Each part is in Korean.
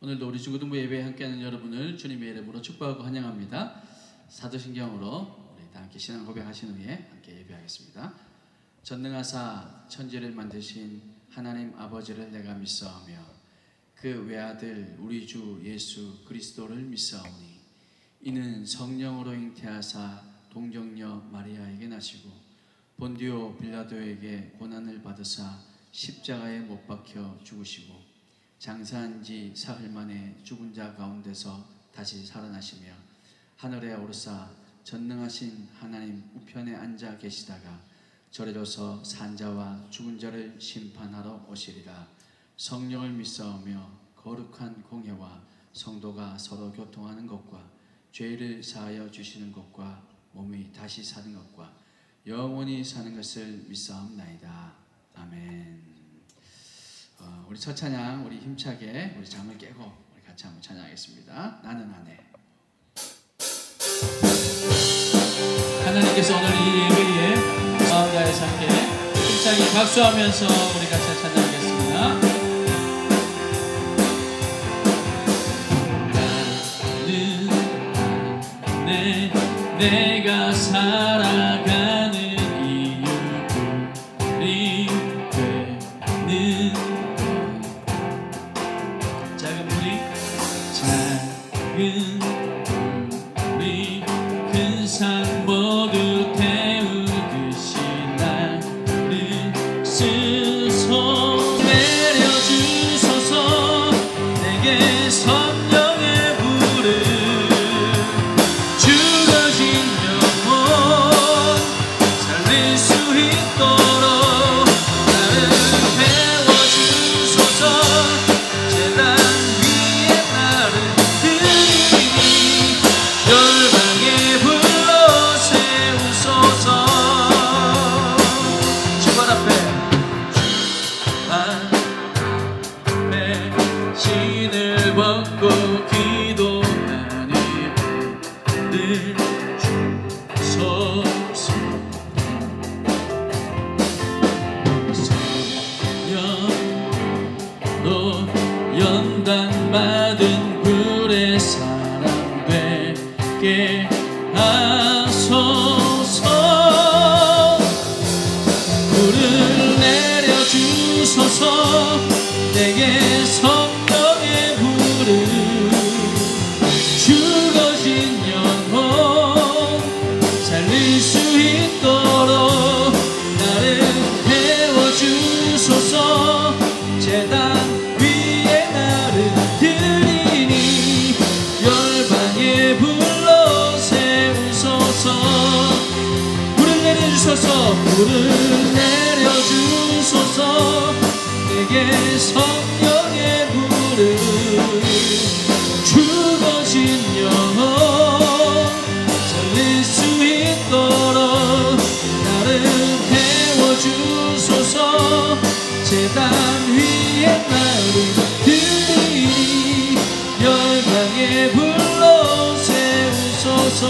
오늘도 우리 중고등부 예배에 함께하는 여러분을 주님의 이름으로 축복하고 환영합니다. 사도신경으로 우리 다 함께 신앙 고백하신 후에 함께 예배하겠습니다. 전능하사 천지를 만드신 하나님 아버지를 내가 믿사오며 그 외아들 우리 주 예수 그리스도를 믿사오니 이는 성령으로 잉태하사 동정녀 마리아에게 나시고 본디오 빌라도에게 고난을 받으사 십자가에 못 박혀 죽으시고 장사한 지 사흘 만에 죽은 자 가운데서 다시 살아나시며 하늘에 오르사 전능하신 하나님 우편에 앉아 계시다가 저리로서 산자와 죽은 자를 심판하러 오시리라. 성령을 믿사오며 거룩한 공회와 성도가 서로 교통하는 것과 죄를 사하여 주시는 것과 몸이 다시 사는 것과 영원히 사는 것을 믿사옵나이다. 아멘. 우리 첫 찬양 우리 힘차게 우리 잠을 깨고 우리 같이 한번 찬양하겠습니다. 나는 아내. 하나님께서 오늘 이 예배에 마음 다해서 함께 힘차게 박수하면서 우리 같이 찬양하겠습니다. 나는 내가 살아가는 이유 우리 되는 작은 우리 큰 산 모두 태우듯이 나를 스스로 내려주소서. 내게 성령의 불을 죽어진 영혼 살릴 수 있도록 나를 태워주소서. 제단 위에 나를 드리니 열방의 불로 세우소서. 주발 앞에 신을 벗고 기도하니 늘 주소서. 성령으로 연단받은 불의 사람 되게 하소서. 불을 내려주소서. 내게 성령의 불을 죽어진 영혼 살릴 수 있도록 나를 태워주소서. 제단 위에 나를 드리니 열방의 불로 세우소서. 불을 내려주소서. 불을 내려주소서. 내게 성령의 불을 죽어진 영혼 살릴 수 있도록 나를 태워주소서. 제단 위에 나를 드리니 열방의 불로 세우소서.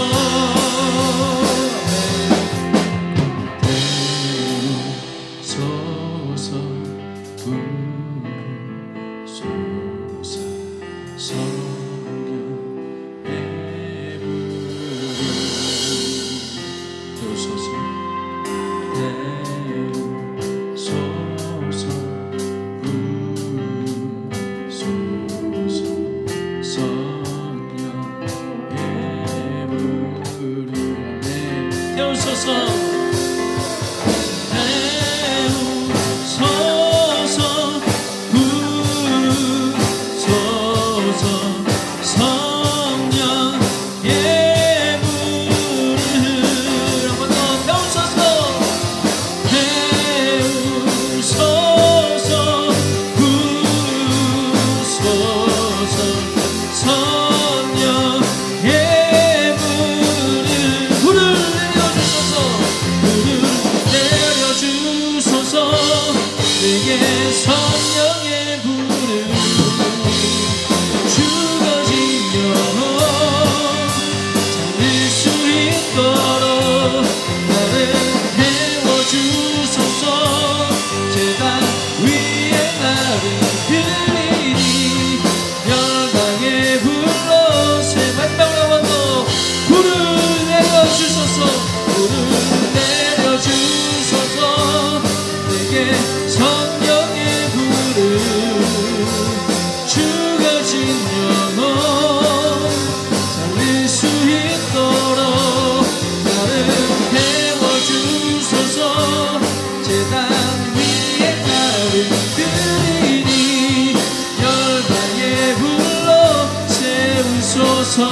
주옵소서.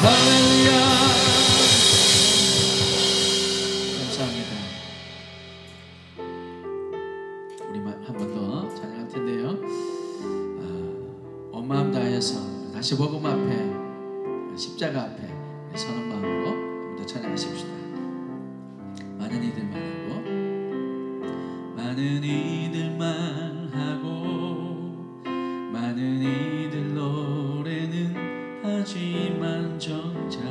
할렐루야. 감사합니다. 우리 한 번 더 찬양할 텐데요. 온 마음 다해서 다시 복음 앞에, 십자가 앞에 서는 마음으로 좀 더 찬양하십시다. 많은 이들 말하고, 많은 이들 말하고, 많은 이들 노래는 하지만 정작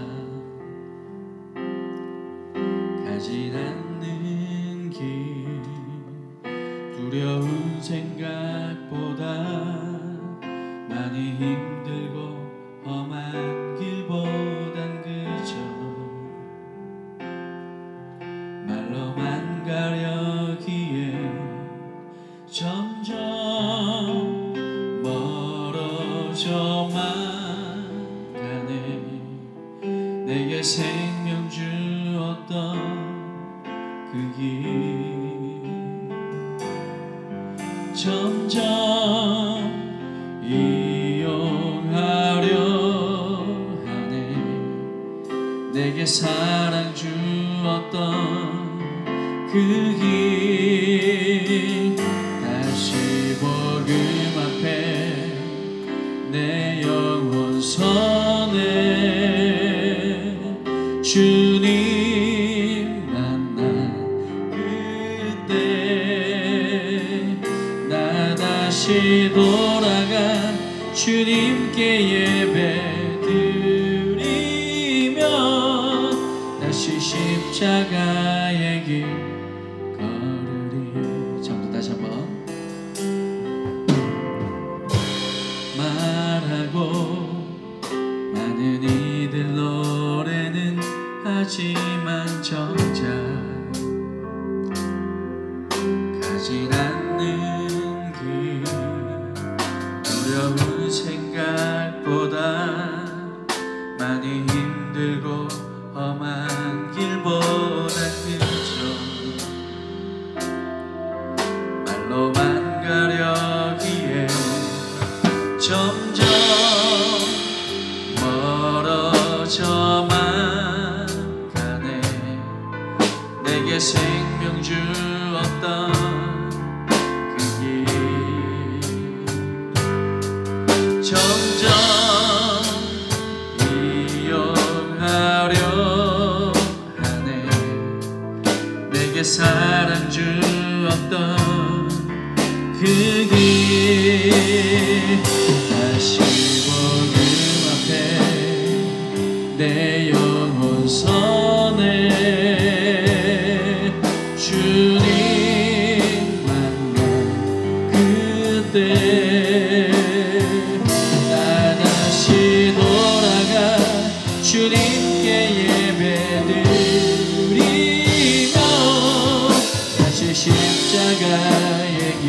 가지 않는 길, 두려운 생각보다 많이 힘들고 험한 길보단 그저 말로만 가려기에 점점 멀어져만 가네. 내게 생명 주었던 그 길 점점 이용하려 하네. 내게 사랑 주었던 그 길 다시 복음 앞에 내 영혼 서네. 주님 만난 그때 나 다시 돌아가 주님께 예배 드리며 다시 십자가의 길 걸으리. 전부 다시 한번. 말하고 많은 이들 노래는 하지만 정작 가진 않는 길, 두려운 생각보다 많이 힘들고 험한 길보다 그저 말로만 가려기에 점점 멀어져만 가네. 내게 생명 주었던 그 길 점점 이용하려 하네. 내게 사랑 주었던 그 길 다시 복음 앞에 내 영혼 서네. 주님 만난 그때 나 다시 돌아가 주님께 예배 드리며 다시 십자가의 길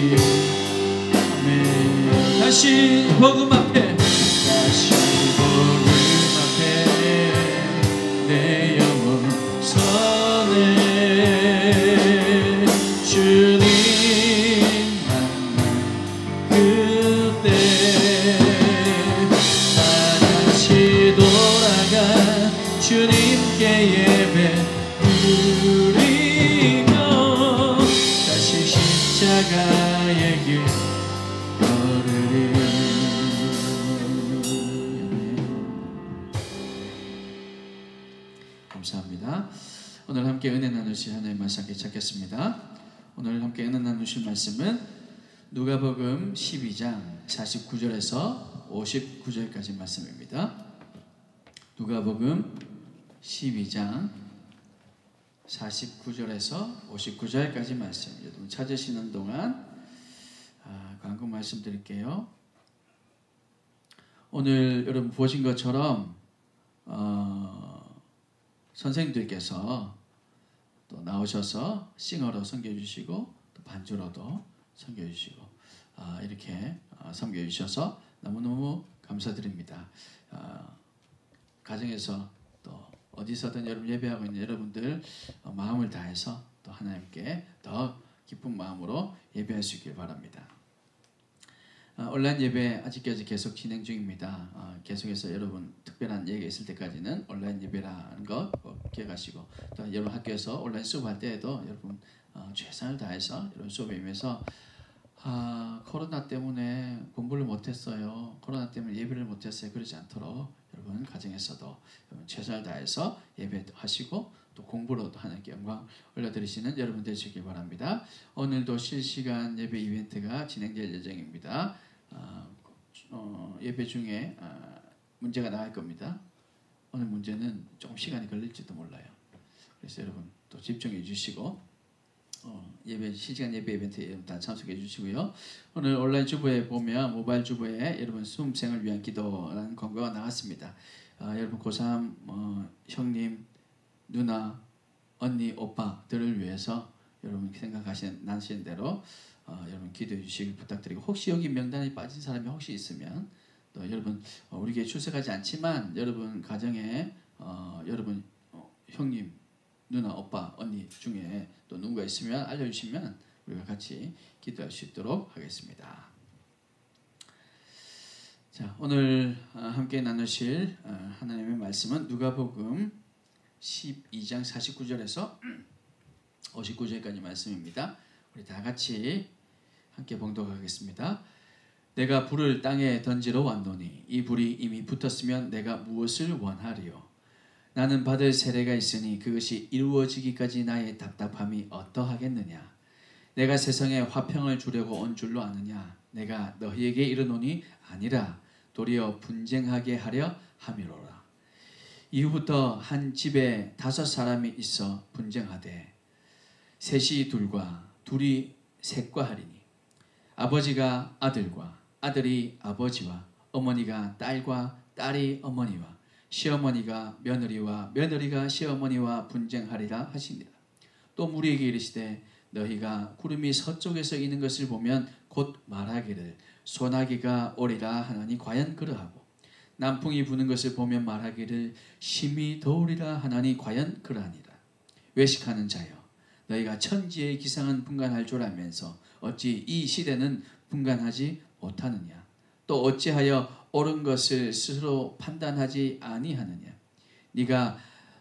다시 복음 앞에 다시 복음 앞에 내 영혼 서네. 주님 만난 그때 나 다시 돌아가 주님께 예배 드리며 다시 십자가의 길 감사합니다. 오늘 함께 은혜 나누실 하나님의 말씀 함께 찾겠습니다. 오늘 함께 은혜 나누실 말씀은 누가복음 12장 49절에서 59절까지 말씀입니다. 누가복음 12장 49절에서 59절까지 말씀. 여러분 찾으시는 동안 광고 말씀드릴게요. 오늘 여러분 보신 것처럼 선생님들께서 또 나오셔서 싱어로 섬겨주시고 또 반주로도 섬겨주시고 이렇게 섬겨주셔서 너무너무 감사드립니다. 가정에서 또 어디서든 여러분 예배하고 있는 여러분들 마음을 다해서 또 하나님께 더 기쁜 마음으로 예배할 수 있길 바랍니다. 온라인 예배 아직까지 계속 진행 중입니다. 계속해서 여러분 특별한 얘기가 있을 때까지는 온라인 예배라는 거 꼭 기억하시고, 또 여러분 학교에서 온라인 수업할 때에도 여러분 최선을 다해서 여러분 수업에 임해서 코로나 때문에 공부를 못했어요, 코로나 때문에 예배를 못했어요, 그러지 않도록 여러분 가정에서도 여러분 최선을 다해서 예배하시고 또 공부로 하나님께 영광 올려드리시는 여러분 되시길 바랍니다. 오늘도 실시간 예배 이벤트가 진행될 예정입니다. 예배 중에 문제가 나갈 겁니다. 오늘 문제는 조금 시간이 걸릴지도 몰라요. 그래서 여러분 또 집중해 주시고 예배 실시간 예배 이벤트에 다 참석해 주시고요. 오늘 온라인 주보에 보면 모바일 주보에 여러분 수험생을 위한 기도라는 광고가 나왔습니다. 여러분 고3 형님, 누나, 언니, 오빠들을 위해서 여러분 나시는 대로 여러분 기도해 주시길 부탁드리고, 혹시 여기 명단에 빠진 사람이 혹시 있으면 또 여러분 우리 교회 출석하지 않지만 여러분 가정에 여러분 형님, 누나, 오빠, 언니 중에 또 누군가 있으면 알려주시면 우리가 같이 기도할 수 있도록 하겠습니다. 자, 오늘 함께 나누실 하나님의 말씀은 누가복음 12장 49절에서 59절까지 말씀입니다. 우리 다 같이 함께 봉독하겠습니다. 내가 불을 땅에 던지러 왔노니 이 불이 이미 붙었으면 내가 무엇을 원하리요? 나는 받을 세례가 있으니 그것이 이루어지기까지 나의 답답함이 어떠하겠느냐? 내가 세상에 화평을 주려고 온 줄로 아느냐? 내가 너희에게 이르노니 아니라 도리어 분쟁하게 하려 함이로라. 이후부터 한 집에 5사람이 있어 분쟁하되 셋이 둘과 둘이 셋과 하리니 아버지가 아들과 아들이 아버지와 어머니가 딸과 딸이 어머니와 시어머니가 며느리와 며느리가 시어머니와 분쟁하리라 하시니라. 또 무리에게 이르시되 너희가 구름이 서쪽에서 이는 것을 보면 곧 말하기를 소나기가 오리라 하나니 과연 그러하고 남풍이 부는 것을 보면 말하기를 심히 더우리라 하나니 과연 그러하니라. 외식하는 자여, 너희가 천지의 기상은 분간할 줄 알면서 어찌 이 시대는 분간하지 못하느냐? 또 어찌하여 옳은 것을 스스로 판단하지 아니하느냐? 네가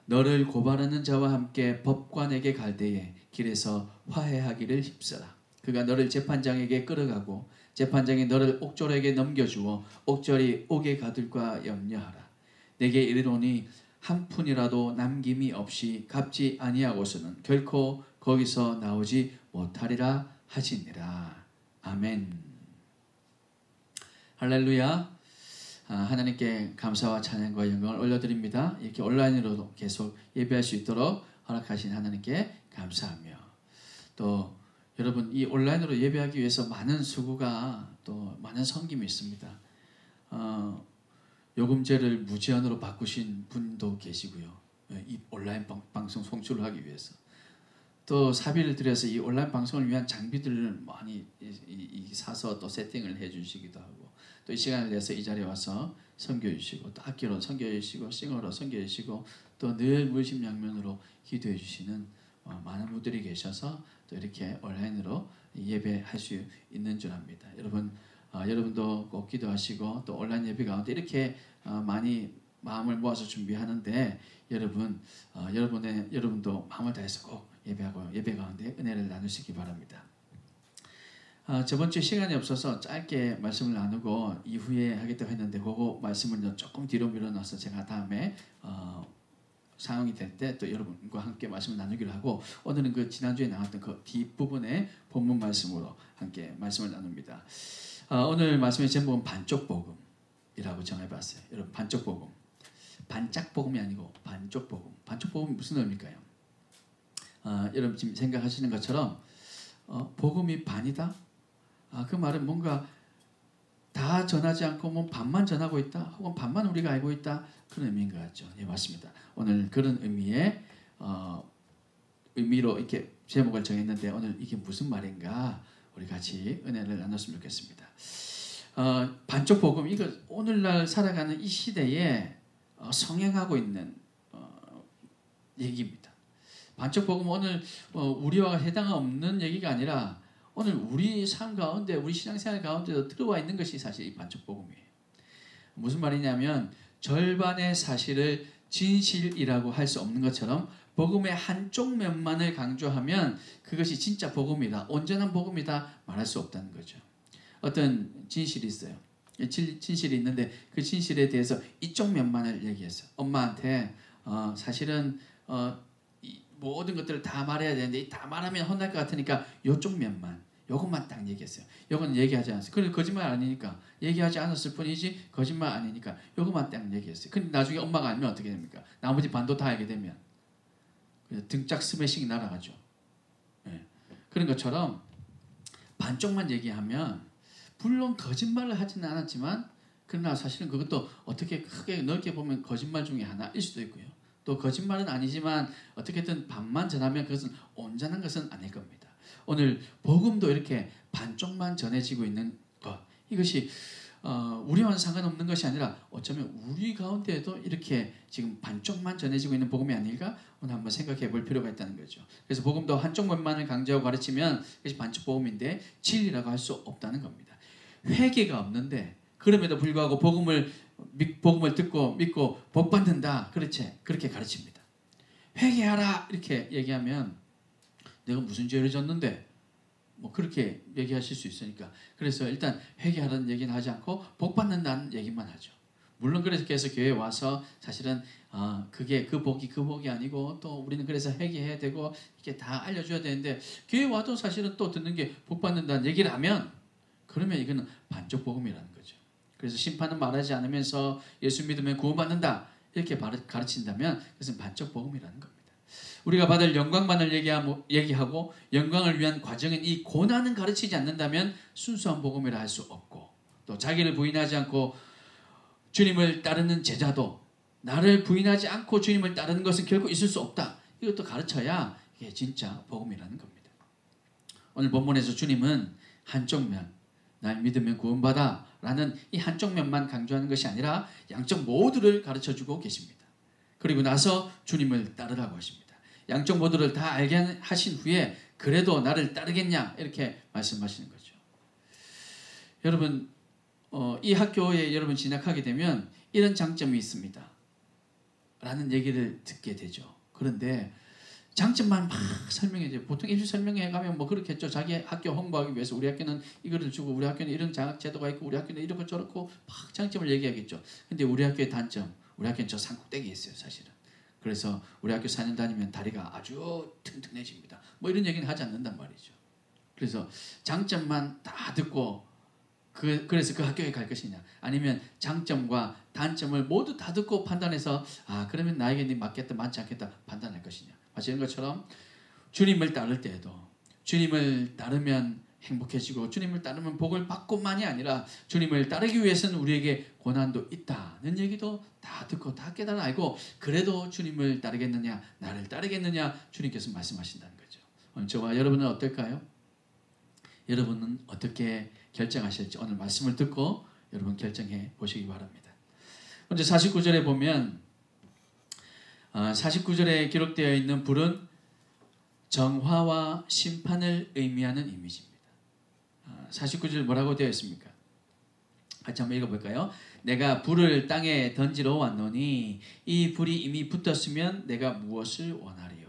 너를 고발하는 자와 함께 법관에게 갈 때에 길에서 화해하기를 힘써라. 그가 너를 재판장에게 끌어가고 재판장이 너를 옥졸에게 넘겨주어 옥졸이 옥에 가둘까 염려하라. 내게 이르노니 한 푼이라도 남김이 없이 갚지 아니하고서는 결코 거기서 나오지 못하리라 하시니라. 아멘. 할렐루야. 하나님께 감사와 찬양과 영광을 올려드립니다. 이렇게 온라인으로도 계속 예배할 수 있도록 허락하신 하나님께 감사하며, 또 여러분 이 온라인으로 예배하기 위해서 많은 수고가 또 많은 섬김이 있습니다. 요금제를 무제한으로 바꾸신 분도 계시고요. 이 온라인 방송 송출을 하기 위해서 또 사비를 들여서 이 온라인 방송을 위한 장비들을 많이 사서 또 세팅을 해주시기도 하고, 또 이 시간을 내서 이 자리에 와서 섬겨 주시고, 또 악기로 섬겨 주시고, 싱어로 섬겨 주시고, 또 늘 물심양면으로 기도해 주시는 많은 분들이 계셔서 또 이렇게 온라인으로 예배할 수 있는 줄 압니다. 여러분도 꼭 기도하시고 또 온라인 예배 가운데 이렇게 많이 마음을 모아서 준비하는데 여러분도 마음을 다해서 꼭 예배하고 예배 가운데 은혜를 나누시기 바랍니다. 저번 주 시간이 없어서 짧게 말씀을 나누고 이후에 하겠다고 했는데 그거 말씀을 조금 뒤로 밀어놔서 제가 다음에 상황이 될 때 또 여러분과 함께 말씀을 나누기로 하고, 오늘은 그 지난주에 나왔던 그 뒷부분의 본문 말씀으로 함께 말씀을 나눕니다. 오늘 말씀의 제목은 반쪽복음이라고 정해봤어요. 여러분, 반쪽복음, 반짝복음이 아니고 반쪽복음. 반쪽복음이 무슨 의미일까요? 여러분 지금 생각하시는 것처럼 복음이 반이다? 그 말은 뭔가 다 전하지 않고 뭐 반만 전하고 있다, 혹은 반만 우리가 알고 있다, 그런 의미인 것 같죠. 예, 맞습니다. 오늘 그런 의미로 이렇게 제목을 정했는데, 오늘 이게 무슨 말인가 우리 같이 은혜를 나눴으면 좋겠습니다. 반쪽 복음, 이거 오늘날 살아가는 이 시대에 성행하고 있는 얘기입니다. 반쪽 복음 오늘 우리와 해당 없는 얘기가 아니라 오늘 우리 삶 가운데 우리 신앙생활 가운데도 들어와 있는 것이 사실 이 반쪽복음이에요. 무슨 말이냐면 절반의 사실을 진실이라고 할 수 없는 것처럼 복음의 한쪽 면만을 강조하면 그것이 진짜 복음이다, 온전한 복음이다 말할 수 없다는 거죠. 어떤 진실이 있어요. 진실이 있는데 그 진실에 대해서 이쪽 면만을 얘기했어요. 엄마한테 사실은 모든 것들을 다 말해야 되는데 다 말하면 혼날 것 같으니까 이쪽 면만, 요것만 딱 얘기했어요. 요건 얘기하지 않았어요. 그래 거짓말 아니니까, 얘기하지 않았을 뿐이지 거짓말 아니니까 요것만 딱 얘기했어요. 근데 나중에 엄마가 알면 어떻게 됩니까? 나머지 반도 다 알게 되면 등짝 스매싱이 날아가죠. 네. 그런 것처럼 반쪽만 얘기하면 물론 거짓말을 하지는 않았지만 그러나 사실은 그것도 어떻게 크게 넓게 보면 거짓말 중에 하나일 수도 있고요. 또 거짓말은 아니지만 어떻게든 반만 전하면 그것은 온전한 것은 아닐 겁니다. 오늘 복음도 이렇게 반쪽만 전해지고 있는 것, 이것이 우리와는 상관없는 것이 아니라 어쩌면 우리 가운데에도 이렇게 지금 반쪽만 전해지고 있는 복음이 아닐까 오늘 한번 생각해 볼 필요가 있다는 거죠. 그래서 복음도 한쪽 면만을 강조하고 가르치면 그것이 반쪽 복음인데 진리라고 할 수 없다는 겁니다. 회개가 없는데 그럼에도 불구하고 복음을 듣고 믿고 복 받는다, 그렇지? 그렇게 가르칩니다. 회개하라 이렇게 얘기하면 내가 무슨 죄를 졌는데 뭐 그렇게 얘기하실 수 있으니까, 그래서 일단 회개하라는 얘기는 하지 않고 복 받는다는 얘기만 하죠. 물론 그래서 교회에 와서 사실은 그게 그 복이 아니고 또 우리는 그래서 회개해야 되고 이게 다 알려줘야 되는데 교회 와도 사실은 또 듣는 게 복 받는다는 얘기를 하면 그러면 이거는 반쪽 복음이라는 거죠. 그래서 심판은 말하지 않으면서 예수 믿으면 구원받는다 이렇게 가르친다면 그것은 반쪽 복음이라는 겁니다. 우리가 받을 영광만을 얘기하고 영광을 위한 과정인 이 고난은 가르치지 않는다면 순수한 복음이라 할 수 없고, 또 자기를 부인하지 않고 주님을 따르는 제자도 나를 부인하지 않고 주님을 따르는 것은 결코 있을 수 없다, 이것도 가르쳐야 이게 진짜 복음이라는 겁니다. 오늘 본문에서 주님은 한쪽 면, 날 믿으면 구원받아 라는 이 한쪽 면만 강조하는 것이 아니라 양쪽 모두를 가르쳐주고 계십니다. 그리고 나서 주님을 따르라고 하십니다. 양쪽 모두를 다 알게 하신 후에 그래도 나를 따르겠냐 이렇게 말씀하시는 거죠. 여러분 이 학교에 여러분 진학하게 되면 이런 장점이 있습니다 라는 얘기를 듣게 되죠. 그런데 장점만 막 설명해줘요. 보통 일주 설명해 가면 뭐 그렇겠죠. 자기 학교 홍보하기 위해서 우리 학교는 이거를 주고 우리 학교는 이런 장학 제도가 있고 우리 학교는 이렇고 저렇고 막 장점을 얘기하겠죠. 근데 우리 학교의 단점, 우리 학교는 저 산꼭대기에 있어요 사실은. 그래서 우리 학교 4년 다니면 다리가 아주 튼튼해집니다. 뭐 이런 얘기는 하지 않는단 말이죠. 그래서 장점만 다 듣고 그래서 그 학교에 갈 것이냐, 아니면 장점과 단점을 모두 다 듣고 판단해서 그러면 나에게 맞겠다 맞지 않겠다 판단할 것이냐. 마치 이런 것처럼 주님을 따를 때에도 주님을 따르면 행복해지고 주님을 따르면 복을 받고만이 아니라 주님을 따르기 위해서는 우리에게 고난도 있다는 얘기도 다 듣고 다 깨달아 알고 그래도 주님을 따르겠느냐 나를 따르겠느냐 주님께서 말씀하신다는 거죠. 오늘 저와 여러분은 어떨까요? 여러분은 어떻게 결정하실지 오늘 말씀을 듣고 여러분 결정해 보시기 바랍니다. 먼저 49절에 보면 49절에 기록되어 있는 불은 정화와 심판을 의미하는 이미지입니다. 49절 뭐라고 되어 있습니까? 같이 한번 읽어볼까요? 내가 불을 땅에 던지러 왔노니 이 불이 이미 붙었으면 내가 무엇을 원하리요.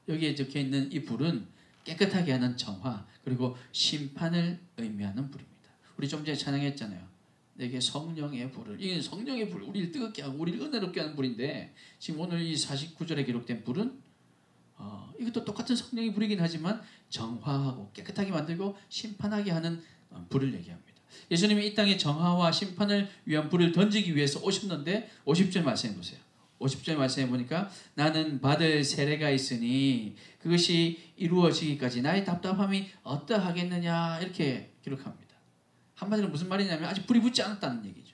여기에 적혀있는 이 불은 깨끗하게 하는 정화 그리고 심판을 의미하는 불입니다. 우리 좀 전에 찬양했잖아요. 내게 성령의 불을, 이게 성령의 불, 우리를 뜨겁게 하고 우리를 은혜롭게 하는 불인데 지금 오늘 이 49절에 기록된 불은 이것도 똑같은 성령의 불이긴 하지만 정화하고 깨끗하게 만들고 심판하게 하는 불을 얘기합니다. 예수님이 이 땅에 정화와 심판을 위한 불을 던지기 위해서 오셨는데 50절 말씀해 보세요. 50절 말씀해 보니까 나는 받을 세례가 있으니 그것이 이루어지기까지 나의 답답함이 어떠하겠느냐 이렇게 기록합니다. 한마디로 무슨 말이냐면 아직 불이 붙지 않았다는 얘기죠.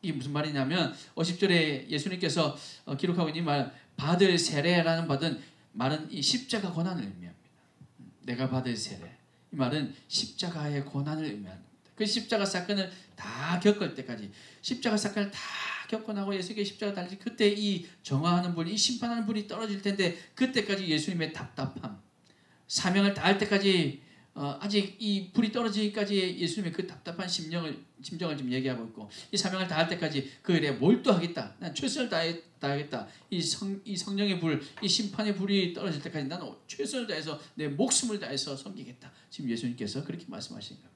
이게 무슨 말이냐면 50절에 예수님께서 기록하고 있는 이 말 받을 세례라는 말은 이 십자가 고난을 의미합니다. 내가 받을 세례 이 말은 십자가의 고난을 의미합니다. 그 십자가 사건을 다 겪을 때까지 십자가 사건을 다 겪고 나고 예수님께 십자가 달리지 그때 이 정화하는 불이 이 심판하는 불이 떨어질 텐데 그때까지 예수님의 답답함 사명을 다할 때까지 아직 이 불이 떨어지기까지 예수님의 그 답답한 심정을 지금 얘기하고 있고, 이 사명을 다할 때까지 그 일에 몰두하겠다. 난 최선을 다하겠다. 이 성령의 불, 이 심판의 불이 떨어질 때까지 나는 최선을 다해서 내 목숨을 다해서 섬기겠다. 지금 예수님께서 그렇게 말씀하신 겁니다.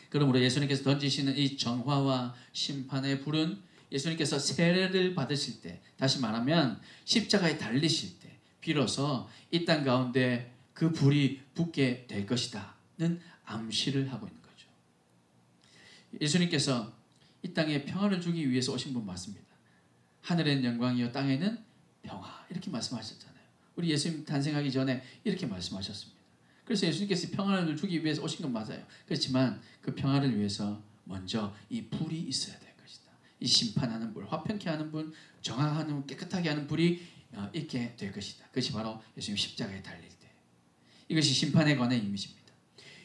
그러므로 예수님께서 던지시는 이 정화와 심판의 불은 예수님께서 세례를 받으실 때, 다시 말하면 십자가에 달리실 때 비로소 이 땅 가운데 그 불이 붙게 될 것이다는 암시를 하고 있는 거죠. 예수님께서 이 땅에 평화를 주기 위해서 오신 분 맞습니다. 하늘에는 영광이요 땅에는 평화, 이렇게 말씀하셨잖아요. 우리 예수님 탄생하기 전에 이렇게 말씀하셨습니다. 그래서 예수님께서 평화를 주기 위해서 오신 건 맞아요. 그렇지만 그 평화를 위해서 먼저 이 불이 있어야 될 것이다. 이 심판하는 불, 화평케 하는 불, 정화하는 불, 깨끗하게 하는 불이 있게 될 것이다. 그것이 바로 예수님 십자가에 달릴 때, 이것이 심판에 관한 이미지입니다.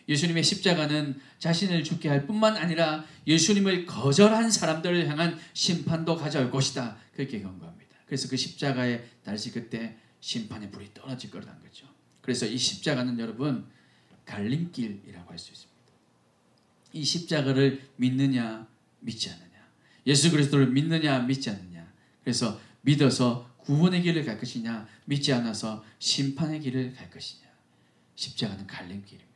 예수님의 십자가는 자신을 죽게 할 뿐만 아니라 예수님을 거절한 사람들을 향한 심판도 가져올 것이다. 그렇게 경고합니다. 그래서 그 십자가에 달리실 그때 심판의 불이 떨어질 거라는 거죠. 그래서 이 십자가는 여러분 갈림길이라고 할 수 있습니다. 이 십자가를 믿느냐 믿지 않느냐, 예수 그리스도를 믿느냐 믿지 않느냐, 그래서 믿어서 구원의 길을 갈 것이냐, 믿지 않아서 심판의 길을 갈 것이냐. 십자가는 갈림길입니다.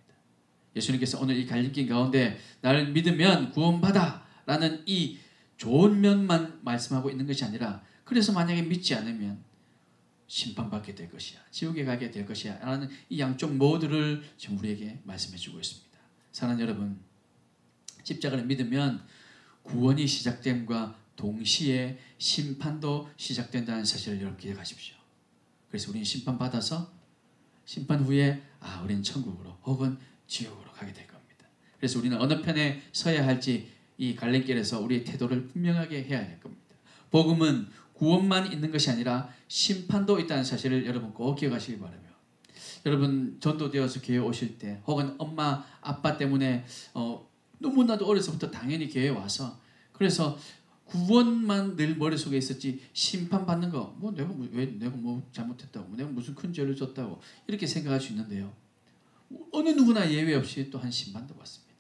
예수님께서 오늘 이 갈림길 가운데 나를 믿으면 구원받아 라는 이 좋은 면만 말씀하고 있는 것이 아니라, 그래서 만약에 믿지 않으면 심판받게 될 것이야, 지옥에 가게 될 것이야 라는 이 양쪽 모두를 지금 우리에게 말씀해 주고 있습니다. 사랑하는 여러분, 십자가를 믿으면 구원이 시작됨과 동시에 심판도 시작된다는 사실을 여러분 기억하십시오. 그래서 우리는 심판받아서 심판 후에 우리는 천국으로 혹은 지옥으로 가게 될 겁니다. 그래서 우리는 어느 편에 서야 할지 이 갈림길에서 우리의 태도를 분명하게 해야 할 겁니다. 복음은 구원만 있는 것이 아니라 심판도 있다는 사실을 여러분 꼭 기억하시기 바라며, 여러분 전도되어서 교회 오실 때 혹은 엄마 아빠 때문에 너무나도 어려서부터 당연히 교회에 와서 그래서 구원만 늘 머릿속에 있었지 심판받는 거 내가 뭐 잘못했다고, 내가 무슨 큰 죄를 졌다고 이렇게 생각할 수 있는데요, 어느 누구나 예외 없이 또한 심판도 받습니다.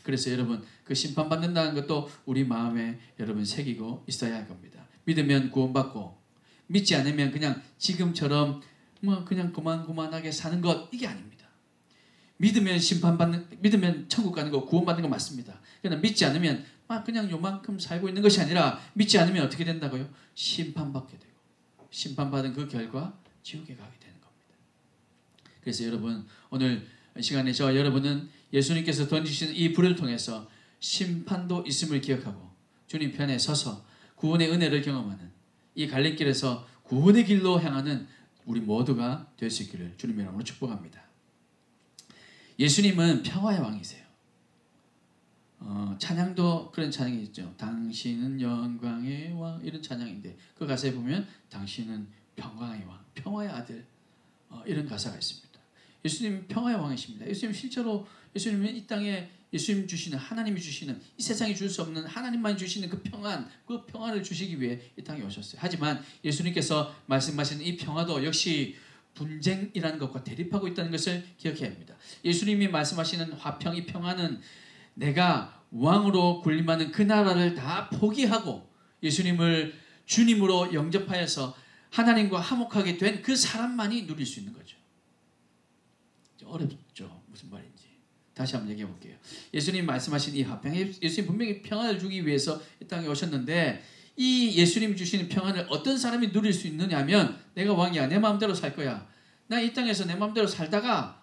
그래서 여러분 그 심판받는다는 것도 우리 마음에 여러분 새기고 있어야 할 겁니다. 믿으면 구원받고, 믿지 않으면 그냥 지금처럼 그냥 고만고만하게 사는 것, 이게 아닙니다. 믿으면 믿으면 천국 가는 거, 구원받는 거 맞습니다. 그러나 믿지 않으면 그냥 요만큼 살고 있는 것이 아니라, 믿지 않으면 어떻게 된다고요? 심판받게 되고, 심판받은 그 결과 지옥에 가게 되는 겁니다. 그래서 여러분 오늘 시간에 여러분은 예수님께서 던지신 이 불을 통해서 심판도 있음을 기억하고 주님 편에 서서 구원의 은혜를 경험하는 이 갈림길에서 구원의 길로 향하는 우리 모두가 될 수 있기를 주님의 이름으로 축복합니다. 예수님은 평화의 왕이세요. 찬양도 그런 찬양이 있죠. 당신은 영광의 왕, 이런 찬양인데 그 가사에 보면 당신은 평강의 왕, 평화의 아들, 이런 가사가 있습니다. 예수님 평화의 왕이십니다. 예수님 실제로 예수님은 이 땅에 예수님 주시는, 하나님이 주시는, 이 세상이 줄 수 없는 하나님만 주시는 그 평안을 주시기 위해 이 땅에 오셨어요. 하지만 예수님께서 말씀하시는 이 평화도 역시 분쟁이라는 것과 대립하고 있다는 것을 기억해야 합니다. 예수님이 말씀하시는 화평, 이 평화는 내가 왕으로 군림하는 그 나라를 다 포기하고 예수님을 주님으로 영접하여서 하나님과 화목하게 된 그 사람만이 누릴 수 있는 거죠. 어렵죠? 무슨 말인지. 다시 한번 얘기해 볼게요. 예수님 말씀하신 이 화평, 예수님 분명히 평안을 주기 위해서 이 땅에 오셨는데, 이 예수님 주시는 평안을 어떤 사람이 누릴 수 있느냐 하면, 내가 왕이야, 내 마음대로 살 거야, 나 이 땅에서 내 마음대로 살다가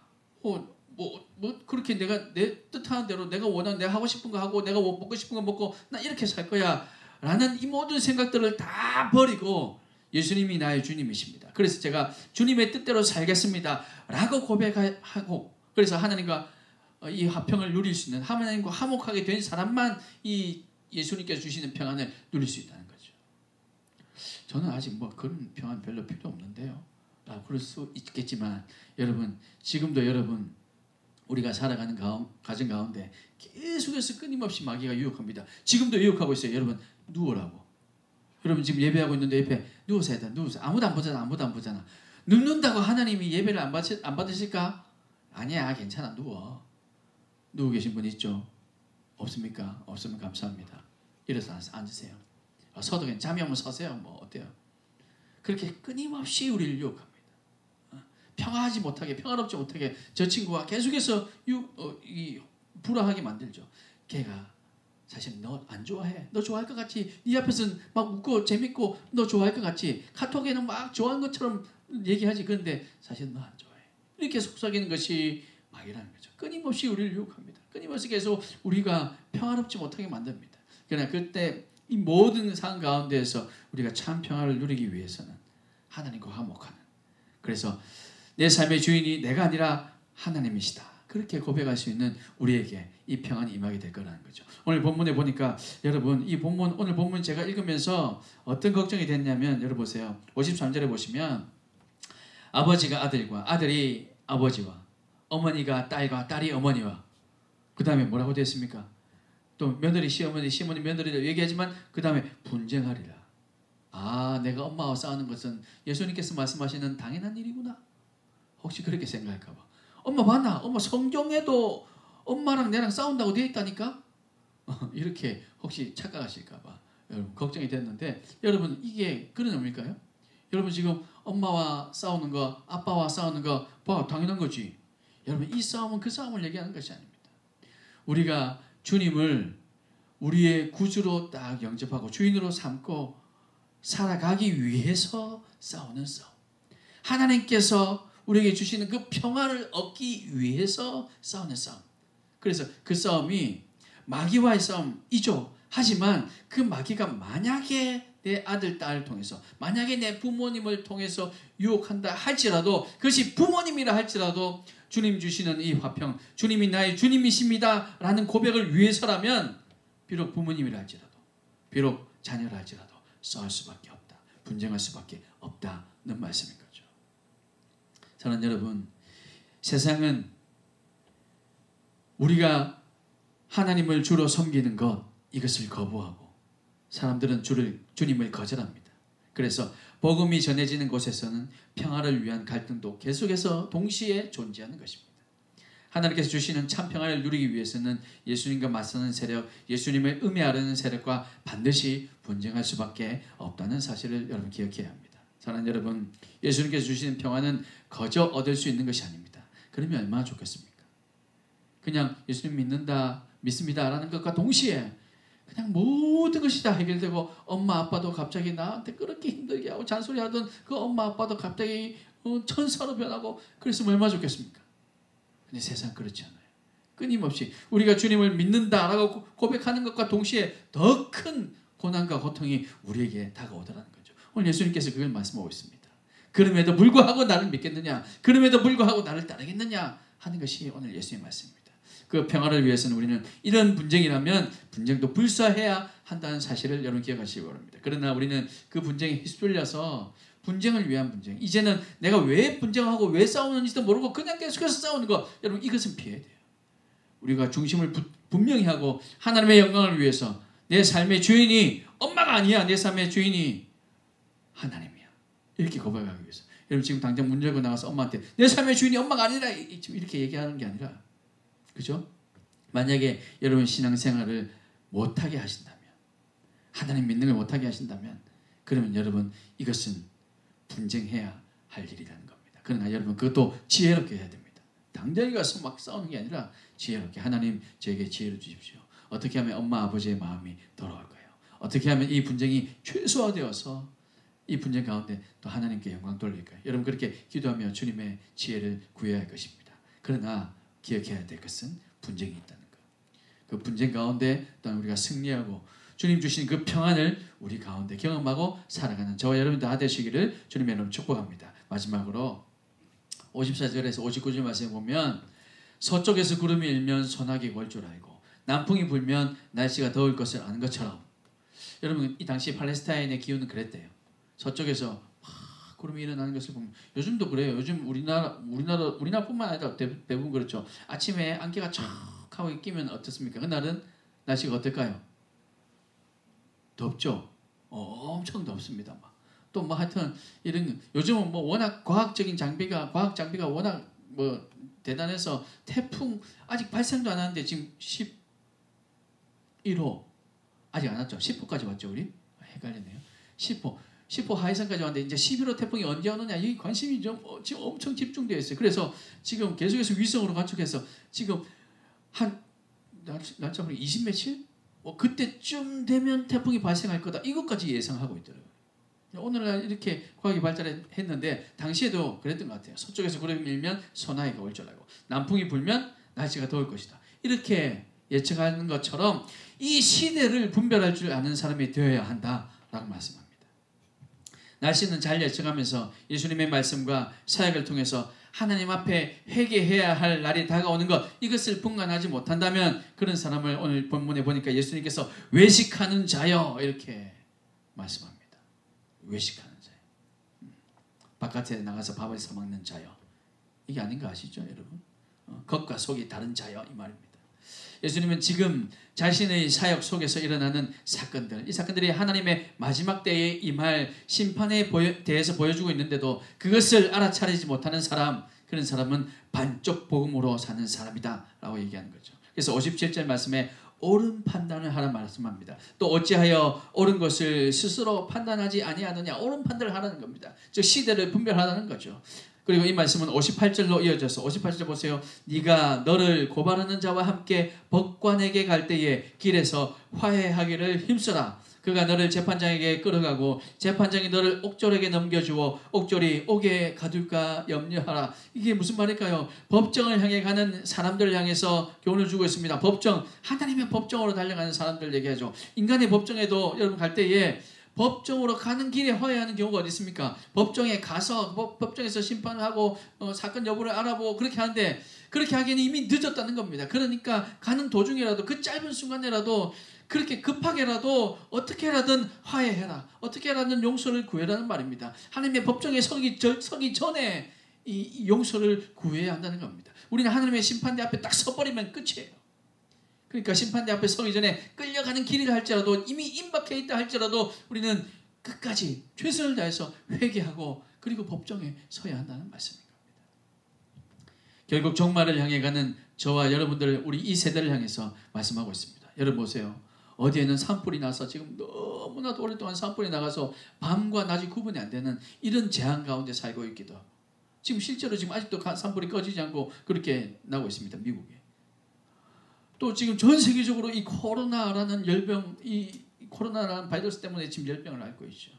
그렇게 내가 내 뜻하는 대로 내가 원하는, 내가 하고 싶은 거 하고 내가 먹고 싶은 거 먹고 나 이렇게 살 거야 라는 이 모든 생각들을 다 버리고 예수님이 나의 주님이십니다. 그래서 제가 주님의 뜻대로 살겠습니다 라고 고백하고, 그래서 하나님과 이 화평을 누릴 수 있는, 하나님과 화목하게 된 사람만 이 예수님께서 주시는 평안을 누릴 수 있다는 거죠. 저는 아직 그런 평안 별로 필요 없는데요 그럴 수 있겠지만, 여러분 지금도 여러분 우리가 살아가는 가정 가운데 계속해서 끊임없이 마귀가 유혹합니다. 지금도 유혹하고 있어요. 여러분 누우라고. 여러분 지금 예배하고 있는데 옆에 누워서 해야 돼. 누워서. 아무도 안 보잖아. 눕는다고 하나님이 예배를 안 받으실까? 아니야, 괜찮아, 누워. 누워 계신 분 있죠? 없습니까? 없으면 감사합니다. 일어나서 앉으세요. 서도 그냥 잠이 오면 서세요. 뭐 어때요? 그렇게 끊임없이 우리를 유혹합니다. 평화하지 못하게, 평화롭지 못하게 저 친구가 계속해서 불화하게 만들죠. 걔가 사실 너 안 좋아해. 너 좋아할 것 같지? 네 앞에서는 막 웃고 재밌고 너 좋아할 것 같지? 카톡에는 막 좋아하는 것처럼 얘기하지. 그런데 사실 너 안 좋아해. 이렇게 속삭이는 것이 마귀라는 거죠. 끊임없이 우리를 유혹합니다. 끊임없이 계속 우리가 평화롭지 못하게 만듭니다. 그러나 그때 이 모든 상황 가운데에서 우리가 참 평화를 누리기 위해서는 하나님과 화목하는, 그래서 내 삶의 주인이 내가 아니라 하나님이시다, 그렇게 고백할 수 있는 우리에게 이 평안이 임하게 될 거라는 거죠. 오늘 본문에 보니까 여러분 이 본문, 오늘 본문 제가 읽으면서 어떤 걱정이 됐냐면, 여러분 보세요. 53절에 보시면 아버지가 아들과 아들이 아버지와 어머니가 딸과 딸이 어머니와, 그 다음에 뭐라고 되어 있습니까? 또 며느리 시어머니, 시어머니 며느리를 얘기하지만 그 다음에 분쟁하리라. 아, 내가 엄마와 싸우는 것은 예수님께서 말씀하시는 당연한 일이구나. 혹시 그렇게 생각할까 봐. 엄마 봤나? 엄마 성경에도 엄마랑 내랑 싸운다고 되어 있다니까? 이렇게 혹시 착각하실까 봐 여러분 걱정이 됐는데, 여러분 이게 그런 의미일까요? 여러분 지금 엄마와 싸우는 거, 아빠와 싸우는 거 봐, 당연한 거지. 여러분 이 싸움은 그 싸움을 얘기하는 것이 아닙니다. 우리가 주님을 우리의 구주로 딱 영접하고 주인으로 삼고 살아가기 위해서 싸우는 싸움, 하나님께서 우리에게 주시는 그 평화를 얻기 위해서 싸우는 싸움. 그래서 그 싸움이 마귀와의 싸움이죠. 하지만 그 마귀가 만약에 내 아들, 딸을 통해서, 만약에 내 부모님을 통해서 유혹한다 할지라도, 그것이 부모님이라 할지라도 주님 주시는 이 화평, 주님이 나의 주님이십니다 라는 고백을 위해서라면, 비록 부모님이라 할지라도, 비록 자녀라 할지라도 싸울 수밖에 없다, 분쟁할 수밖에 없다는 말씀인 거죠. 사랑하는 여러분, 세상은 우리가 하나님을 주로 섬기는 것, 이것을 거부하고 사람들은 주님을 거절합니다. 그래서 복음이 전해지는 곳에서는 평화를 위한 갈등도 계속해서 동시에 존재하는 것입니다. 하나님께서 주시는 참 평화를 누리기 위해서는 예수님과 맞서는 세력, 예수님을 음해하려는 세력과 반드시 분쟁할 수밖에 없다는 사실을 여러분 기억해야 합니다. 사랑하는 여러분, 예수님께서 주시는 평화는 거저 얻을 수 있는 것이 아닙니다. 그러면 얼마나 좋겠습니까? 그냥 예수님 믿습니다 라는 것과 동시에 그냥 모든 것이 다 해결되고, 엄마 아빠도 갑자기 나한테 그렇게 힘들게 하고 잔소리하던 그 엄마 아빠도 갑자기 천사로 변하고, 그랬으면 얼마나 좋겠습니까? 근데 세상 그렇지 않아요. 끊임없이 우리가 주님을 믿는다라고 고백하는 것과 동시에 더 큰 고난과 고통이 우리에게 다가오더라는 거죠. 오늘 예수님께서 그걸 말씀하고 있습니다. 그럼에도 불구하고 나를 믿겠느냐, 그럼에도 불구하고 나를 따르겠느냐 하는 것이 오늘 예수님의 말씀입니다. 그 평화를 위해서는 우리는 이런 분쟁이라면 분쟁도 불사해야 한다는 사실을 여러분 기억하시기 바랍니다. 그러나 우리는 그 분쟁에 휩쓸려서 분쟁을 위한 분쟁, 이제는 내가 왜 분쟁하고 왜 싸우는지도 모르고 그냥 계속해서 싸우는 것, 여러분 이것은 피해야 돼요. 우리가 중심을 분명히 하고 하나님의 영광을 위해서 내 삶의 주인이 엄마가 아니야, 내 삶의 주인이 하나님이야, 이렇게 고백하기 위해서. 여러분 지금 당장 문 열고 나가서 엄마한테 내 삶의 주인이 엄마가 아니라 이렇게 얘기하는 게 아니라, 그죠? 만약에 여러분 신앙생활을 못하게 하신다면, 하나님 믿는 걸 못하게 하신다면, 그러면 여러분 이것은 분쟁해야 할 일이라는 겁니다. 그러나 여러분 그것도 지혜롭게 해야 됩니다. 당장에 가서 막 싸우는 게 아니라 지혜롭게, 하나님 저에게 지혜를 주십시오. 어떻게 하면 엄마 아버지의 마음이 돌아올까요? 어떻게 하면 이 분쟁이 최소화되어서 이 분쟁 가운데 또 하나님께 영광 돌릴까요? 여러분 그렇게 기도하며 주님의 지혜를 구해야 할 것입니다. 그러나 기억해야 될 것은 분쟁이 있다는 것. 그 분쟁 가운데 또한 우리가 승리하고 주님 주신 그 평안을 우리 가운데 경험하고 살아가는 저와 여러분 다 되시기를 주님 여러분 축복합니다. 마지막으로 54절에서 59절 말씀에 보면, 서쪽에서 구름이 일면 소나기가 올 줄 알고 남풍이 불면 날씨가 더울 것을 아는 것처럼, 여러분 이 당시 팔레스타인의 기후는 그랬대요. 서쪽에서 구름이 일어나는 것을 보면, 요즘도 그래요. 요즘 우리나라뿐만 아니라 대부분 그렇죠. 아침에 안개가 촥 하고 끼면 어떻습니까? 그날은 날씨가 어떨까요? 덥죠. 엄청 덥습니다. 또 뭐 하여튼 이런, 요즘은 뭐 워낙 과학 장비가 워낙 뭐 대단해서 태풍 아직 발생도 안 하는데 지금 11호 아직 안 왔죠? 10호까지 왔죠 우리? 헷갈리네요. 10호 하이선까지 왔는데 이제 11호 태풍이 언제 오느냐 이 관심이 지금 엄청 집중되어 있어요. 그래서 지금 계속해서 위성으로 관측해서 지금 한 날짜 20 며칠? 그때쯤 되면 태풍이 발생할 거다. 이것까지 예상하고 있더라고요. 오늘날 이렇게 과학이 발달했는데 당시에도 그랬던 것 같아요. 서쪽에서 구름이 밀면 소나기가 올 줄 알고 남풍이 불면 날씨가 더울 것이다. 이렇게 예측하는 것처럼 이 시대를 분별할 줄 아는 사람이 되어야 한다라고 말씀합니다. 날씨는 잘 예측하면서 예수님의 말씀과 사역을 통해서 하나님 앞에 회개해야 할 날이 다가오는 것 이것을 분간하지 못한다면 그런 사람을 오늘 본문에 보니까 예수님께서 외식하는 자여 이렇게 말씀합니다. 외식하는 자여. 바깥에 나가서 밥을 사 먹는 자여. 이게 아닌 거 아시죠 여러분? 겉과 속이 다른 자여 이 말입니다. 예수님은 지금 자신의 사역 속에서 일어나는 사건들, 이 사건들이 하나님의 마지막 때에 임할 심판에 대해서 보여주고 있는데도 그것을 알아차리지 못하는 사람, 그런 사람은 반쪽 복음으로 사는 사람이다 라고 얘기하는 거죠. 그래서 57절 말씀에 옳은 판단을 하라 말씀합니다. 또 어찌하여 옳은 것을 스스로 판단하지 아니하느냐, 옳은 판단을 하라는 겁니다. 즉 시대를 분별하라는 거죠. 그리고 이 말씀은 58절로 이어져서 58절 보세요. 네가 너를 고발하는 자와 함께 법관에게 갈 때에 길에서 화해하기를 힘써라. 그가 너를 재판장에게 끌어가고 재판장이 너를 옥졸에게 넘겨주어 옥졸이 옥에 가둘까 염려하라. 이게 무슨 말일까요? 법정을 향해 가는 사람들을 향해서 교훈을 주고 있습니다. 법정, 하나님의 법정으로 달려가는 사람들 얘기하죠. 인간의 법정에도 여러분 갈 때에 법정으로 가는 길에 화해하는 경우가 어디 있습니까? 법정에 가서 법정에서 심판을 하고 사건 여부를 알아보고 그렇게 하는데 그렇게 하기에는 이미 늦었다는 겁니다. 그러니까 가는 도중이라도 그 짧은 순간에라도 그렇게 급하게라도 어떻게라든 화해해라. 어떻게라든 용서를 구해라는 말입니다. 하나님의 법정에 서기 전에 이 용서를 구해야 한다는 겁니다. 우리는 하나님의 심판대 앞에 딱 서버리면 끝이에요. 그러니까 심판대 앞에 서기 전에 끌려가는 길이라 할지라도 이미 임박해 있다 할지라도 우리는 끝까지 최선을 다해서 회개하고 그리고 법정에 서야 한다는 말씀인 겁니다. 결국 종말을 향해 가는 저와 여러분들 우리 이 세대를 향해서 말씀하고 있습니다. 여러분 보세요. 어디에는 산불이 나서 지금 너무나도 오랫동안 산불이 나가서 밤과 낮이 구분이 안 되는 이런 재앙 가운데 살고 있기도 하고 지금 실제로 지금 아직도 산불이 꺼지지 않고 그렇게 나고 있습니다. 미국에. 또 지금 전 세계적으로 이 코로나라는 열병, 이 코로나라는 바이러스 때문에 지금 열병을 앓고 있죠.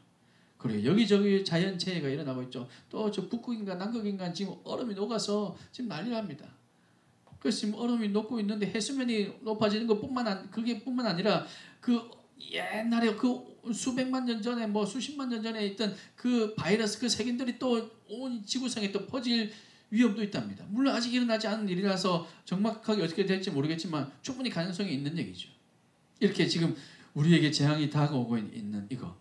그리고 여기저기 자연재해가 일어나고 있죠. 또 저 북극인가 남극인가 지금 얼음이 녹아서 지금 난리납니다. 그래서 지금 얼음이 녹고 있는데 해수면이 높아지는 그게뿐만 아니라 그 옛날에 그 수백만 년 전에 뭐 수십만 년 전에 있던 그 바이러스 그 세균들이 또 온 지구상에 또 퍼질 위험도 있답니다. 물론 아직 일어나지 않은 일이라서 정확하게 어떻게 될지 모르겠지만 충분히 가능성이 있는 얘기죠. 이렇게 지금 우리에게 재앙이 다가오고 있는 이거.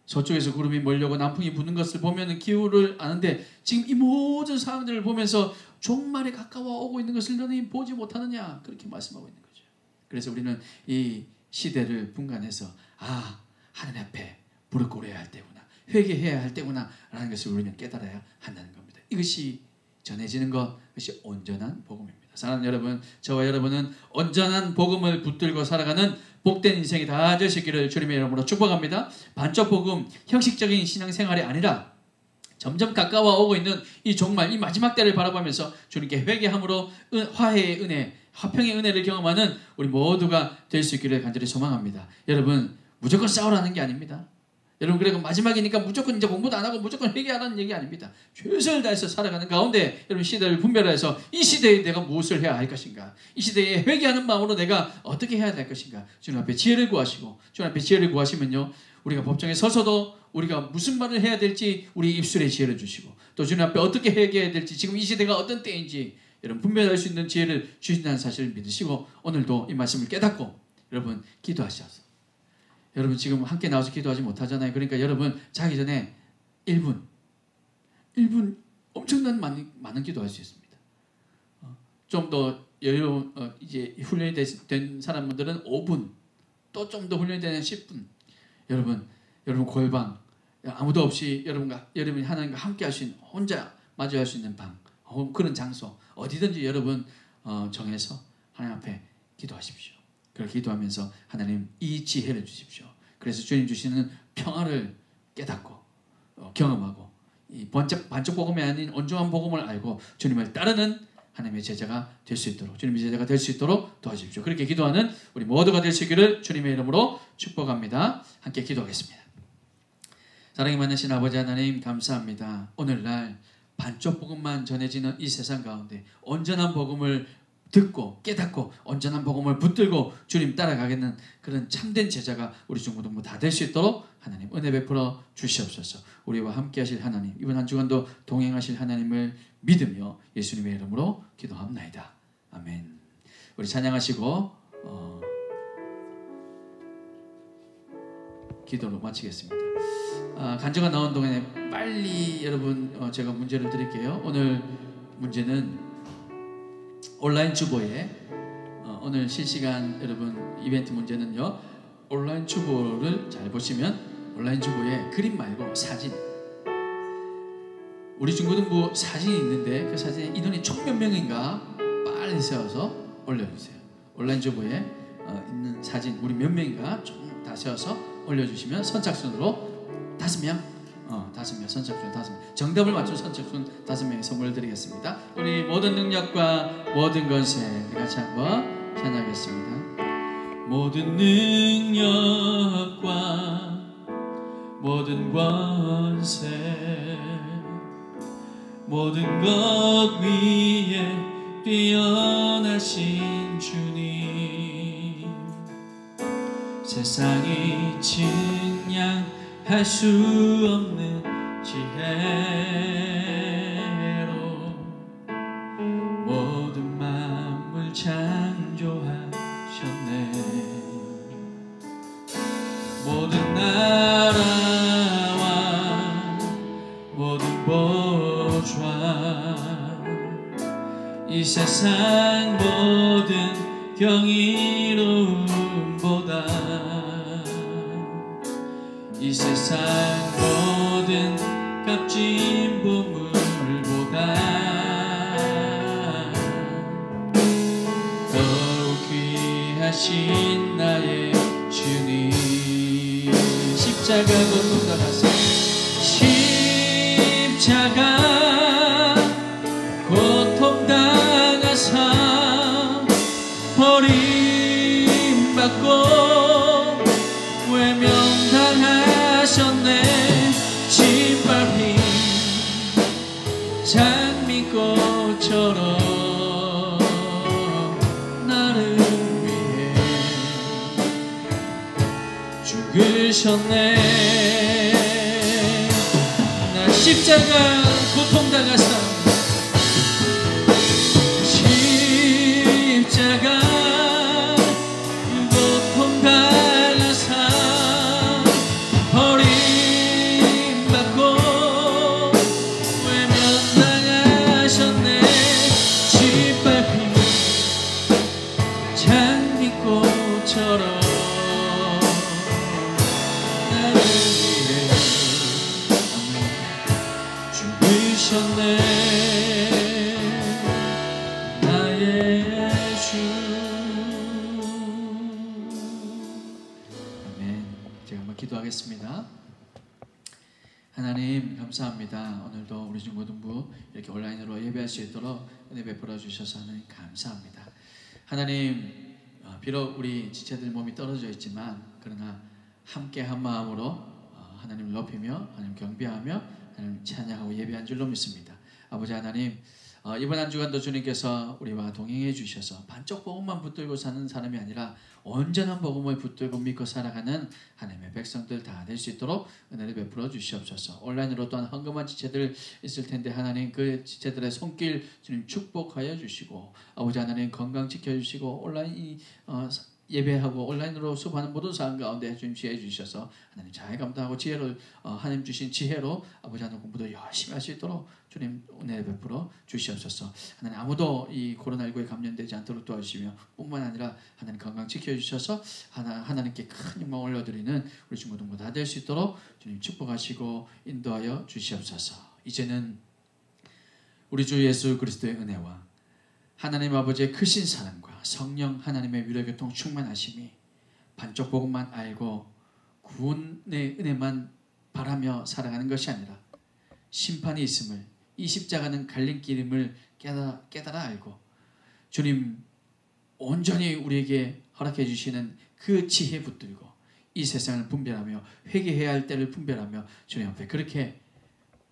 서쪽에서 구름이 몰려오고 남풍이 부는 것을 보면 기후를 아는데 지금 이 모든 상황들을 보면서 종말에 가까워 오고 있는 것을 너는 보지 못하느냐 그렇게 말씀하고 있는 거죠. 그래서 우리는 이 시대를 분간해서 하나님 앞에 무릎 꿇어야 할 때구나. 회개해야 할 때구나 라는 것을 우리는 깨달아야 한다는 겁니다. 이것이 전해지는 것, 그것이 온전한 복음입니다. 사랑하는 여러분, 저와 여러분은 온전한 복음을 붙들고 살아가는 복된 인생이 다 되시기를 주님의 이름으로 축복합니다. 반쪽 복음, 형식적인 신앙생활이 아니라 점점 가까워 오고 있는 이 종말, 이 마지막 때를 바라보면서 주님께 회개함으로 화해의 은혜, 화평의 은혜를 경험하는 우리 모두가 될 수 있기를 간절히 소망합니다. 여러분, 무조건 싸우라는 게 아닙니다. 여러분 그리고 마지막이니까 무조건 이제 공부도 안 하고 무조건 회개하라는 얘기 아닙니다. 최선을 다해서 살아가는 가운데 여러분 시대를 분별해서 이 시대에 내가 무엇을 해야 할 것인가, 이 시대에 회개하는 마음으로 내가 어떻게 해야 될 것인가, 주님 앞에 지혜를 구하시고 주님 앞에 지혜를 구하시면요 우리가 법정에 서서도 우리가 무슨 말을 해야 될지 우리 입술에 지혜를 주시고 또 주님 앞에 어떻게 회개해야 될지 지금 이 시대가 어떤 때인지 여러분 분별할 수 있는 지혜를 주신다는 사실을 믿으시고 오늘도 이 말씀을 깨닫고 여러분 기도하셔서 여러분 지금 함께 나와서 기도하지 못하잖아요. 그러니까 여러분 자기 전에 1분 엄청난 많은 기도할 수 있습니다. 좀 더 여유 이제 훈련이 된 사람들은 5분 또 좀 더 훈련이 되는 10분 여러분 골방 아무도 없이 여러분이 하나님과 함께 할 수 있는 혼자 마주할 수 있는 방 그런 장소 어디든지 여러분 정해서 하나님 앞에 기도하십시오. 그렇게 기도하면서 하나님 이 지혜를 주십시오. 그래서 주님 주시는 평화를 깨닫고 경험하고 이 반쪽 복음이 아닌 온전한 복음을 알고 주님을 따르는 하나님의 제자가 될 수 있도록, 주님의 제자가 될 수 있도록 도와주십시오. 그렇게 기도하는 우리 모두가 될 수 있기를 주님의 이름으로 축복합니다. 함께 기도하겠습니다. 사랑이 많으신 아버지 하나님 감사합니다. 오늘날 반쪽 복음만 전해지는 이 세상 가운데 온전한 복음을 듣고 깨닫고 온전한 복음을 붙들고 주님 따라가겠는 그런 참된 제자가 우리 중고등부 다 될 수 있도록 하나님 은혜 베풀어 주시옵소서. 우리와 함께 하실 하나님, 이번 한 주간도 동행하실 하나님을 믿으며 예수님의 이름으로 기도합나이다. 아멘. 우리 찬양하시고 기도로 마치겠습니다. 간증가 나온 동안에 빨리 여러분 제가 문제를 드릴게요. 오늘 문제는 온라인 주보에 오늘 실시간 여러분 이벤트 문제는요, 온라인 주보를 잘 보시면 온라인 주보에 그림 말고 사진, 우리 중고등부 사진이 있는데 그 사진에 인원이 총 몇 명인가 빨리 세워서 올려주세요. 온라인 주보에 있는 사진 우리 몇 명인가 좀 다 세워서 올려주시면 선착순으로 5명, 5명 선착순 5명, 정답을 맞춘 선착순 5명의 선물을 드리겠습니다. 우리 모든 능력과 모든 권세 우리 같이 한번 찬양하겠습니다. 모든 능력과 모든 권세 모든 것 위에 뛰어나신 주님, 세상이 측량할 수 없는 지혜로 모든 만물 창조하셨네. 모든 나라와 모든 보좌 이 세상 모든 경이로움보다 이 세상 모든 값진 보물보다 더욱 귀하신 나의 주님, 십자가 고통 당하사 십자가 고통 당하사 버림받고 외면당하셨네. 짓밟힌 장미꽃처럼 나를 위해 죽으셨네. 나 십자가 고통당하사 십자가 고통당하사 버림받고 외면당하셨네. 짓밟힌 장미꽃처럼 나를 위해 죽으셨네. 나의 주. 아멘. 제가 한번 기도하겠습니다. 하나님 감사합니다. 오늘도 우리 중고등부 이렇게 온라인으로 예배할 수 있도록 은혜 베풀어 주셔서 하나님 감사합니다. 하나님 비록 우리 지체들 몸이 떨어져 있지만 그러나 함께 한 마음으로 하나님을 높이며 하나님 경배하며 하나님 찬양하고 예배한 줄로 믿습니다. 아버지 하나님 이번 한 주간도 주님께서 우리와 동행해 주셔서 반쪽 복음만 붙들고 사는 사람이 아니라 온전한 복음을 붙들고 믿고 살아가는 하나님의 백성들 다 될 수 있도록 은혜를 베풀어 주시옵소서. 온라인으로 또한 헌금한 지체들 있을 텐데 하나님 그 지체들의 손길 주님 축복하여 주시고 아버지 하나님 건강 지켜주시고 온라인 예배하고 온라인으로 수업하는 모든 사람 가운데 주님 지혜 주셔서 하나님 잘 감당하고 지혜를 하나님 주신 지혜로 아버지 하나님 공부도 열심히 할 수 있도록 주님 은혜 베풀어 주시옵소서. 하나님 아무도 이 코로나19에 감염되지 않도록 도와주시며 뿐만 아니라 하나님 건강 지켜주셔서 하나님께 큰 영광 올려드리는 우리 중고등부 다 될 수 있도록 주님 축복하시고 인도하여 주시옵소서. 이제는 우리 주 예수 그리스도의 은혜와 하나님 아버지의 크신 사랑과 성령 하나님의 위로교통 충만하심이 반쪽 복음만 알고 구원의 은혜만 바라며 살아가는 것이 아니라 심판이 있음을, 이 십자가는 갈림길임을 깨달아 알고 주님 온전히 우리에게 허락해 주시는 그 지혜 붙들고 이 세상을 분별하며 회개해야 할 때를 분별하며 주님 앞에 그렇게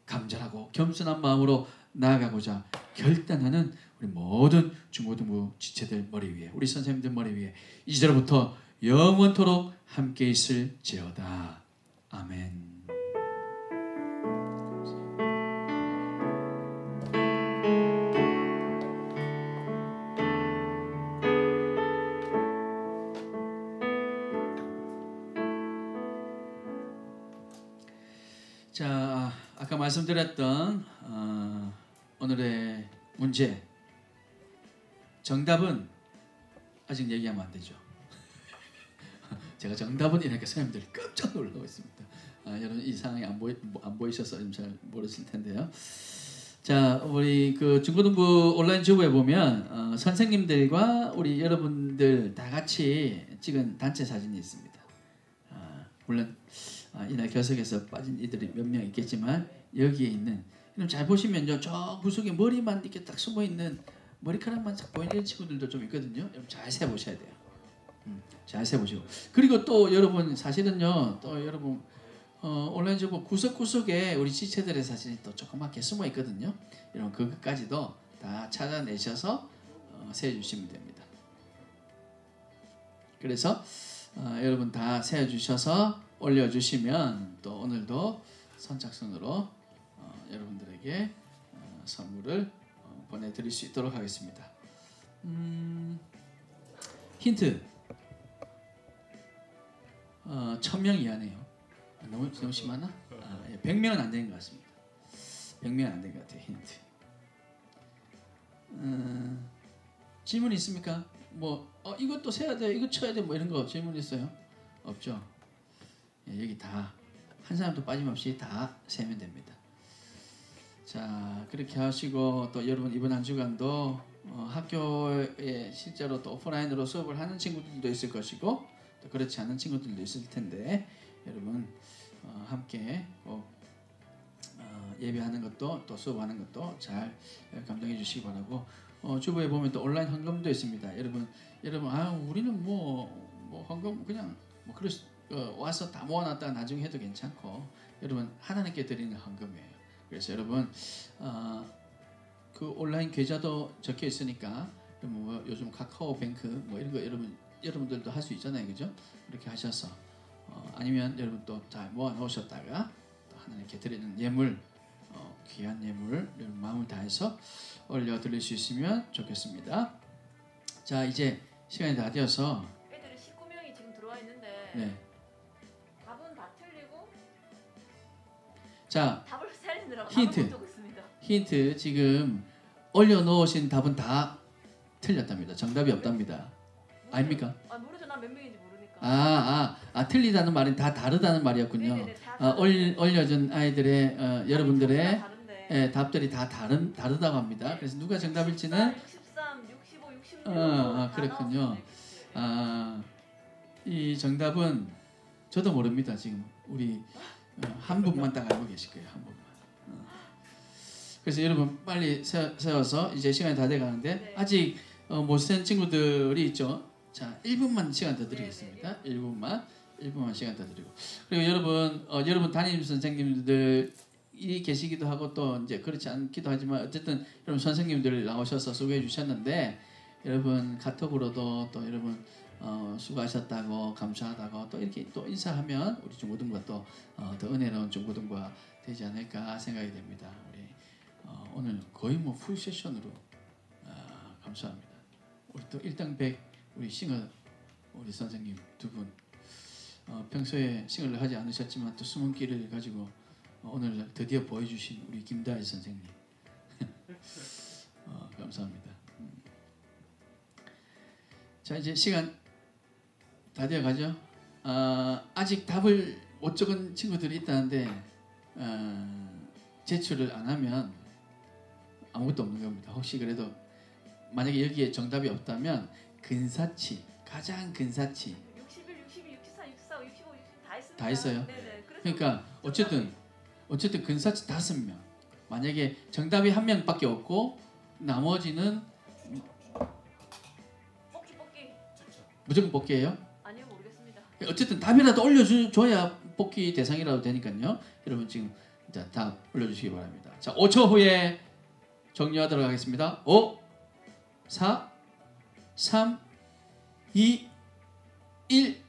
감절하고 겸손한 마음으로 나아가고자 결단하는 우리 모든 중고등부 지체들 머리 위에, 우리 선생님들 머리 위에 이제로부터 영원토록 함께 있을지어다. 아멘. 자, 아까 말씀드렸던 오늘의 문제 정답은 아직 얘기하면 안 되죠. 제가 정답은 이렇게 선생님들이 깜짝 놀라고 있습니다. 여러분 이 상황이 안 보이셔서 잘 모르실 텐데요. 자, 우리 그 중고등부 온라인 주부에 보면 선생님들과 우리 여러분들 다 같이 찍은 단체 사진이 있습니다. 물론 이날 결석에서 빠진 이들이 몇 명 있겠지만 여기에 있는, 잘 보시면요, 저 구석에 머리만 이렇게 딱 숨어 있는 머리카락만 딱 보이는 친구들도 좀 있거든요. 여러분 잘 세 보셔야 돼요. 잘 세 보시고, 그리고 또 여러분 사실은요, 또 여러분 온라인 주부 구석구석에 우리 지체들의 사진이 또 조그맣게 숨어 있거든요. 여러분 그것까지도 다 찾아내셔서 세주시면 됩니다. 그래서 여러분 다 세워주셔서 올려주시면 또 오늘도 선착순으로 여러분들에게 선물을 보내드릴 수 있도록 하겠습니다. 힌트. 1000명 이하네요. 너무 심하나? 100명은 안 되는 것 같습니다. 100명은 안 되는 것 같아요. 힌트. 질문 있습니까? 뭐 이것도 세야 돼, 이거 쳐야 돼, 뭐 이런 거 질문 있어요? 없죠? 여기 다 한 사람도 빠짐없이 다 세면 됩니다. 자, 그렇게 하시고 또 여러분 이번 한 주간도 학교에 실제로 또 오프라인으로 수업을 하는 친구들도 있을 것이고 또 그렇지 않은 친구들도 있을 텐데 여러분 함께 꼭 예배하는 것도 또 수업하는 것도 잘 감당해 주시기 바라고, 주부에 보면 또 온라인 헌금도 있습니다. 여러분 우리는 뭐 헌금 그냥 뭐 와서 다 모아놨다가 나중에 해도 괜찮고, 여러분 하나님께 드리는 헌금이에요. 그래서 여러분 그 온라인 계좌도 적혀 있으니까 뭐 요즘 카카오뱅크 뭐 이런 거 여러분들도 할 수 있잖아요, 그죠? 그렇게 하셔서 아니면 여러분 또 잘 모아 놓으셨다가 또 하나님께 드리는 예물, 귀한 예물 여러분 마음을 다해서 올려 드릴 수 있으면 좋겠습니다. 자, 이제 시간이 다 되어서 애들이 19명이 지금 들어와 있는데 네. 답은 다 틀리고 자, 답을 살리느라고 힌트. 답을 못 적고 있습니다. 힌트. 지금 올려놓으신 답은 다 틀렸답니다. 정답이 없답니다. 아닙니까? 모르죠. 난 몇 명인지 모르니까. 틀리다는 말은 다 다르다는 말이었군요. 네네네, 다 올려준 아이들의 여러분들의 다른데. 답들이 다 다르다고 합니다. 그래서 누가 정답일지는 63, 65, 66 그렇군요. 이 정답은 저도 모릅니다. 지금 우리 한 분만 딱 알고 계실 거예요. 한 분만. 그래서 여러분 빨리 세워서 이제 시간이 다 돼가는데 네. 아직 못 센 친구들이 있죠. 자, 1분만 시간 더 드리겠습니다. 1분만 시간 더 드리고, 그리고 여러분 담임 선생님들이 계시기도 하고 또 이제 그렇지 않기도 하지만 어쨌든 여러분 선생님들 나오셔서 수고해 주셨는데, 여러분 카톡으로도 또 여러분 수고하셨다고 감사하다고 또 이렇게 또 인사하면 우리 중고등부가 또 더 은혜로운 중고등부가 되지 않을까 생각이 됩니다. 우리 오늘 거의 뭐 풀 세션으로 감사합니다. 우리 또 일당백 우리 싱어 우리 선생님 두 분, 평소에 싱어를 하지 않으셨지만 또 숨은 끼를 가지고 오늘 드디어 보여주신 우리 김다희 선생님 감사합니다. 자, 이제 시간 다 되어 가죠. 아직 답을 못 적은 친구들이 있다는데 제출을 안 하면 아무것도 없는 겁니다. 혹시 그래도 만약에 여기에 정답이 없다면 근사치, 가장 근사치 61, 62, 64, 64, 65, 60 다 했습니다. 다 했어요? 네네. 그래서 그러니까 어쨌든 근사치 5명. 만약에 정답이 1명밖에 없고 나머지는 뽑기. 무조건 뽑기예요. 아니요, 모르겠습니다. 어쨌든 답이라도 올려줘야 뽑기 대상이라도 되니까요. 여러분 지금 자, 답 올려주시기 바랍니다. 자, 5초 후에 종료하도록 하겠습니다. 5, 4, 3, 2, 1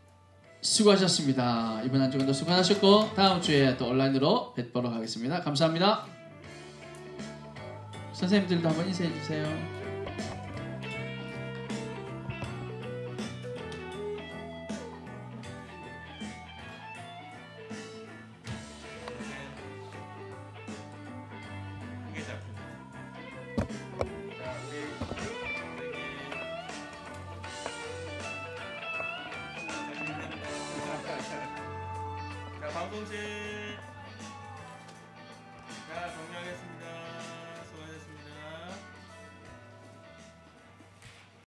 수고하셨습니다. 이번 한 주간도 수고하셨고 다음 주에 또 온라인으로 뵙도록 하겠습니다. 감사합니다. 선생님들도 한번 인사해 주세요. 방송실